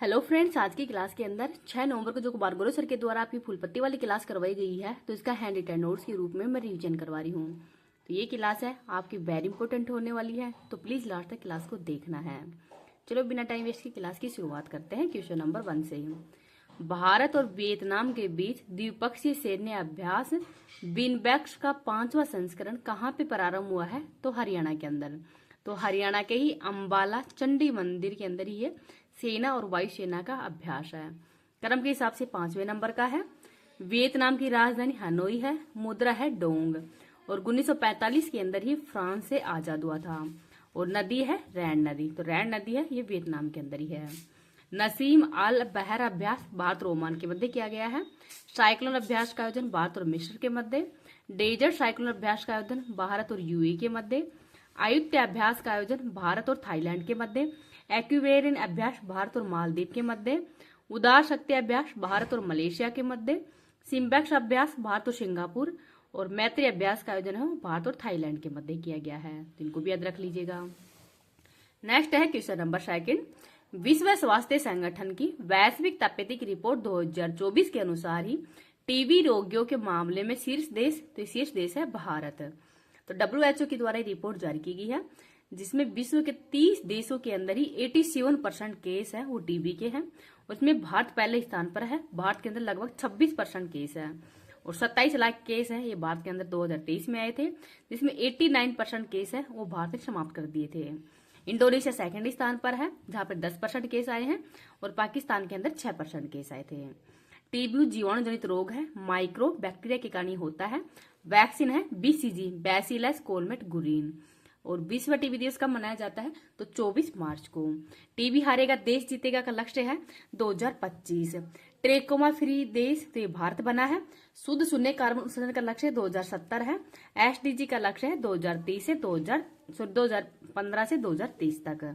Hello friends, आज की class के अंदर 6 नवंबर को जो बारगोरो सर के द्वारा आपकी फुल पत्ती वाली क्लास करवाई गई है, तो इसका हैंड रिटन नोट्स के रूप में मैं रिवीजन करवा रही हूँ। तो ये क्लास है आपकी वेरी इंपॉर्टेंट होने वाली है, तो प्लीज लास्ट तक क्लास को देखना है। चलो बिना टाइम वेस्ट की क्लास की शुरुआत करते हैं क्वेश्चन नंबर 1 से। भारत और वियतनाम के बीच द्विपक्षीय सैन्य अभ्यास बिनबैक्स का 5वां संस्करण कहाँ पे प्रारंभ हुआ है? तो हरियाणा के अंदर। तो हरियाणा के ही अंबाला चंडी मंदिर के अंदर ही ये सेना और वायुसेना का अभ्यास है। क्रम के हिसाब से 5वें नंबर का है। वियतनाम की राजधानी हनोई है, मुद्रा है डोंग, और 1945 के अंदर ही फ्रांस से आजाद हुआ था। और नदी है रैन नदी, तो रैन नदी है ये वियतनाम के अंदर ही है। नसीम अल बहर अभ्यास भारत और ओमान के मध्य किया गया है। साइक्लोन अभ्यास का आयोजन भारत और मिस्र के मध्य। डेजर्ट साइक्लोन अभ्यास का आयोजन भारत और यूएई के मध्य। आयुक्त अभ्यास का आयोजन भारत और थाईलैंड के मध्य। एक्वेरियन अभ्यास भारत और मालदीव के मध्य। उदार शक्ति अभ्यास भारत और मलेशिया के मध्य। सिम्बैक्स अभ्यास भारत और सिंगापुर। और मैत्री अभ्यास का आयोजन है भारत और थाईलैंड के मध्य किया गया है, तो इनको भी याद रख लीजिएगा। नेक्स्ट है क्वेश्चन नंबर 2। विश्व स्वास्थ्य संगठन की वैश्विक तपेदिक रिपोर्ट 2024 के अनुसार ही टीबी रोगियों के मामले में शीर्ष देश, तो शीर्ष देश है भारत। तो WHO के द्वारा रिपोर्ट जारी की गई है, जिसमें विश्व के 30 देशों के अंदर ही 87% केस है वो टीबी के हैं। उसमें भारत पहले स्थान पर है। भारत के अंदर लगभग 26% केस है, और 27 लाख केस है ये भारत के अंदर 2023 में आए थे, जिसमें 89% केस है वो भारत ने समाप्त कर दिए थे। इंडोनेशिया सेकंड स्थान पर है, जहां पर 10% केस आए हैं, और पाकिस्तान के अंदर 6% केस आए थे। टीबी जीवाणु जनित रोग है, माइक्रो बैक्टीरिया के कारण होता है। वैक्सीन है BCG बैसिलस कोलमेट-गुरिन। और विश्व टीबी दिवस कब मनाया जाता है? तो 24 मार्च को। टीबी हारेगा देश जीतेगा का लक्ष्य है 2025। ट्रेकोमा फ्री देश तो ये भारत बना है। शुद्ध शून्य कार्बन उत्सर्जन का लक्ष्य 2070 है। SDG का लक्ष्य है 2030 से 2015 से 2030 तक।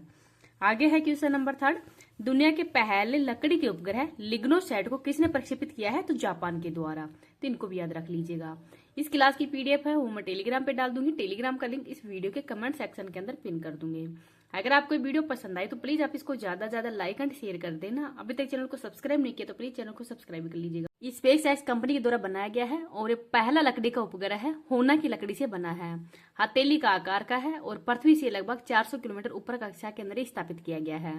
आगे है क्वेश्चन नंबर 3। दुनिया के पहले लकड़ी के उपग्रह लिग्नोसैट को किसने प्रक्षेपित किया है? तो जापान के द्वारा। तो इनको भी याद रख लीजिएगा। इस क्लास की PDF है वो मैं टेलीग्राम पे डाल दूंगी। टेलीग्राम का लिंक इस वीडियो के कमेंट सेक्शन के अंदर पिन कर दूंगी। अगर आपको वीडियो पसंद आए तो प्लीज आप इसको ज्यादा ज्यादा लाइक एंड शेयर कर देना। अभी तक चैनल को सब्सक्राइब नहीं किया तो प्लीज चैनल को सब्सक्राइब कर लीजिएगा। स्पेस एक्स कंपनी के द्वारा बनाया गया है, और ये पहला लकड़ी का उपग्रह है, होना की लकड़ी से बना है, हथेली का आकार का है, और पृथ्वी से लगभग 400 किलोमीटर ऊपर कक्षा के अंदर स्थापित किया गया है।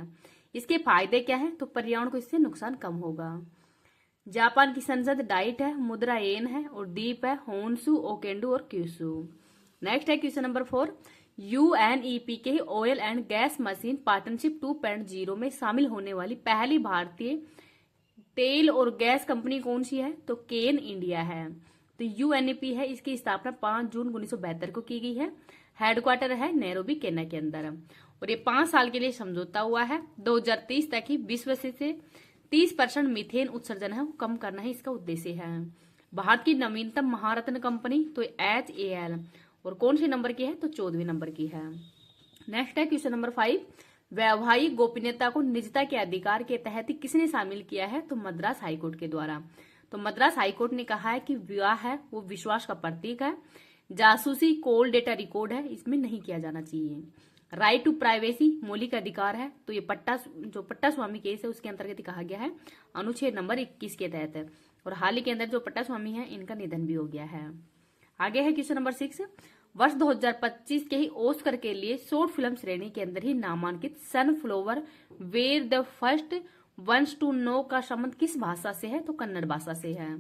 इसके फायदे क्या है? तो पर्यावरण को इससे नुकसान कम होगा। जापान की संसद डाइट है, मुद्रा एन है, और द्वीप है होन्सु, ओकेंडू और क्यूसु। नेक्स्ट है क्वेश्चन नंबर 4। UNEP के oil and gas machine partnership 2.0 में शामिल होने वाली पहली भारतीय तेल और गैस कंपनी कौन सी है? तो केन इंडिया है। तो UNEP है, इसकी स्थापना 5 जून 1972 को की गई है। हेडक्वार्टर है नैरोबी केन्या के अंदर, और ये 5 साल के लिए समझौता हुआ है। 2030 तक ही विश्व से 30% मीथेन उत्सर्जन है वो कम करना ही इसका उद्देश्य है। भारत की नवीनतम महारत्न कंपनी तो HAL, और कौन सी नंबर की है? तो 14वें नंबर की है। नेक्स्ट है क्वेश्चन नंबर 5। वैवाहिक गोपनीयता को निजता के अधिकार के तहत ही किसने शामिल किया है? तो मद्रास हाईकोर्ट के द्वारा। तो मद्रास हाईकोर्ट ने कहा है कि विवाह है वो विश्वास का प्रतीक है। जासूसी कॉल डेटा रिकॉर्ड है, इसमें नहीं किया जाना चाहिए। राइट टू प्राइवेसी मौलिक अधिकार है, तो ये पट्टा स्वामी केस है उसके अंतर्गत कहा गया है अनुच्छेद नंबर 21 के तहत। और हाल ही के अंदर जो पट्टा स्वामी है इनका निधन भी हो गया है। आगे है क्वेश्चन नंबर 6। वर्ष 2025 के ही ऑस्कर के लिए शॉर्ट फिल्म श्रेणी के अंदर ही नामांकित sunflower where the first ones to know का संबंध किस भाषा से है? तो कन्नड़ भाषा से है।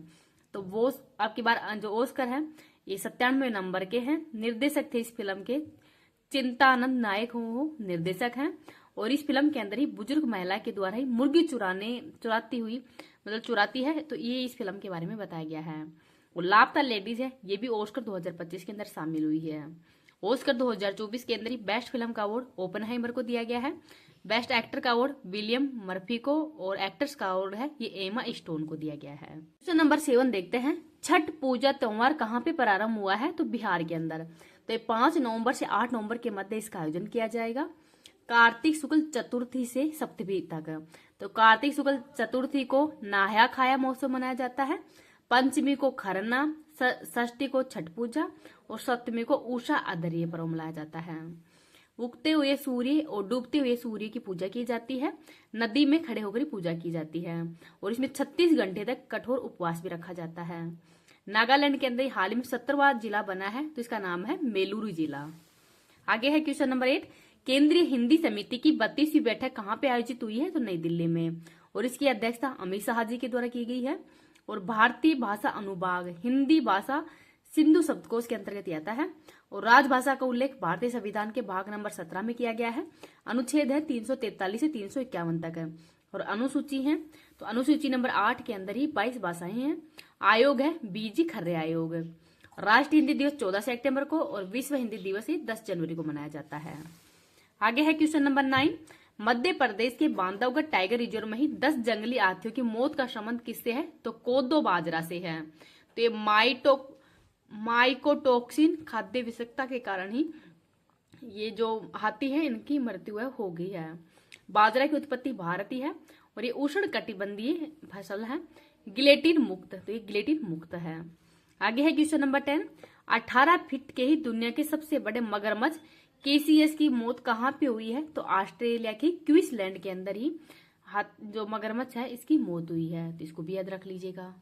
तो वो आपकी बार जो ऑस्कर है ये 97 नंबर के हैं। निर्देशक थे इस फिल्म के चिंतानंद नायक हो निर्देशक हैं, और इस फिल्म के अंदर ही बुजुर्ग महिला के द्वारा ही मुर्गी चुराती है, तो ये इस फिल्म के बारे में बताया गया है। और लापता लेडीज है, ये भी ऑस्कर 2025 के अंदर शामिल हुई है। ऑस्कर 2024 के अंदर ही बेस्ट फिल्म का अवार्ड ओपनहाइमर को दिया गया है। बेस्ट एक्टर का अवार्ड विलियम मर्फी को, और एक्टर्स का अवार्ड है ये एमा स्टोन को दिया गया है। क्वेश्चन नंबर 7 देखते हैं। छठ पूजा त्योहार कहाँ पे प्रारंभ हुआ है? तो बिहार के अंदर। तो 5 नवंबर से 8 नवंबर के मध्य इसका आयोजन किया जाएगा। कार्तिक शुक्ल चतुर्थी से सप्तमी तक। तो कार्तिक शुक्ल चतुर्थी को नहाया खाया महोत्सव मनाया जाता है। पंचमी को खरना, षष्ठी को छठ पूजा, और सप्तमी को उषा आदरीय पर्व मनाया जाता है। उगते हुए सूर्य और डूबते हुए सूर्य की पूजा की जाती है। नदी में खड़े होकर पूजा की जाती है और इसमें 36 घंटे तक कठोर उपवास भी रखा जाता है। नागालैंड के अंदर हाल ही में 70वां जिला बना है, तो इसका नाम है मेलुरु जिला। आगे है क्वेश्चन नंबर 8, केंद्रीय हिंदी समिति की 32वीं बैठक कहाँ पे आयोजित हुई है? तो नई दिल्ली में, और इसकी अध्यक्षता अमित शाह जी के द्वारा की गई है। और भारतीय भाषा अनुभाग हिंदी भाषा सिंधु शब्दकोश के अंतर्गत आता है। और राजभाषा का उल्लेख भारतीय संविधान के भाग नंबर 17 में किया गया है। अनुच्छेद है 343 से 351 तक है। और अनुसूची है, तो अनुसूची नंबर 8 के अंदर ही 22 भाषाएं हैं। आयोग है बीजी खर्रे आयोग। राष्ट्रीय हिंदी दिवस 14 सितंबर को और विश्व हिंदी दिवस ही 10 जनवरी को मनाया जाता है। आगे है क्वेश्चन नंबर 9, मध्य प्रदेश के बांधवगढ़ टाइगर रिजर्व में ही 10 जंगली हाथियों की मौत का संबंध किससे है? तो कोदो बाजरा से है। तो ये माइकोटॉक्सिन खाद्य विषाक्तता के कारण ही ये जो हाथी है इनकी मृत्यु हो गई है। बाजरा की उत्पत्ति भारत ही है और ये उष्ण कटिबंधीय फसल है, गिलेटिन मुक्त, तो ये गिलेटिन मुक्त है। आगे है क्वेश्चन नंबर 10, 18 फीट के ही दुनिया के सबसे बड़े मगरमच्छ केसीएस की मौत कहाँ पे हुई है? तो ऑस्ट्रेलिया के क्वींसलैंड के अंदर ही जो मगरमच्छ है इसकी मौत हुई है, तो इसको भी याद रख लीजिएगा।